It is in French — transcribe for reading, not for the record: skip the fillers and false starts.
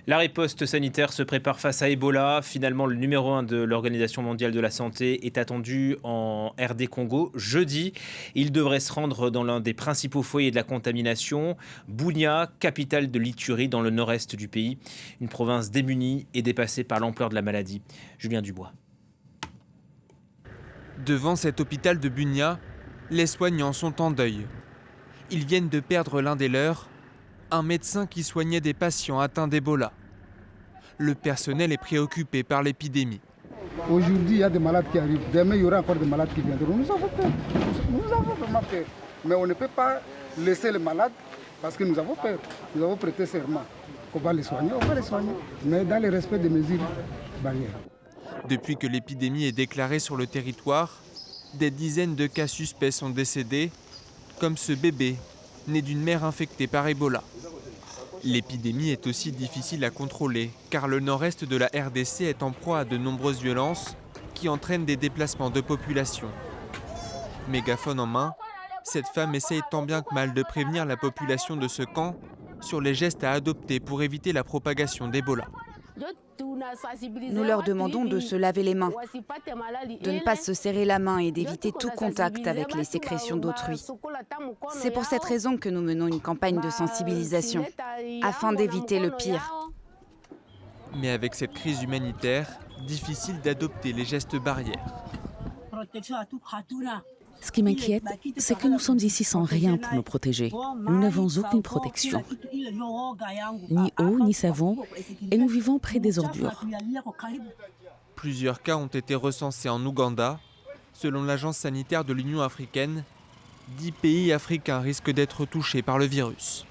La riposte sanitaire se prépare face à Ebola. Finalement, le numéro 1 de l'Organisation mondiale de la santé est attendu en RD Congo jeudi. Il devrait se rendre dans l'un des principaux foyers de la contamination, Bunia, capitale de l'Ituri, dans le nord-est du pays. Une province démunie et dépassée par l'ampleur de la maladie. Julien Dubois. Devant cet hôpital de Bunia, les soignants sont en deuil. Ils viennent de perdre l'un des leurs, un médecin qui soignait des patients atteints d'Ebola. Le personnel est préoccupé par l'épidémie. Aujourd'hui, il y a des malades qui arrivent. Demain, il y aura encore des malades qui viendront. Nous avons peur. Nous avons vraiment peur. Mais on ne peut pas laisser les malades parce que nous avons peur. Nous avons prêté serment qu'on va les soigner. On va les soigner, mais dans le respect des mesures barrières. Depuis que l'épidémie est déclarée sur le territoire, des dizaines de cas suspects sont décédés, comme ce bébé né d'une mère infectée par Ebola. L'épidémie est aussi difficile à contrôler, car le nord-est de la RDC est en proie à de nombreuses violences qui entraînent des déplacements de population. Mégaphone en main, cette femme essaye tant bien que mal de prévenir la population de ce camp sur les gestes à adopter pour éviter la propagation d'Ebola. Nous leur demandons de se laver les mains, de ne pas se serrer la main et d'éviter tout contact avec les sécrétions d'autrui. C'est pour cette raison que nous menons une campagne de sensibilisation, afin d'éviter le pire. Mais avec cette crise humanitaire, difficile d'adopter les gestes barrières. Ce qui m'inquiète, c'est que nous sommes ici sans rien pour nous protéger. Nous n'avons aucune protection, ni eau, ni savon, et nous vivons près des ordures. Plusieurs cas ont été recensés en Ouganda. Selon l'Agence sanitaire de l'Union africaine, 10 pays africains risquent d'être touchés par le virus.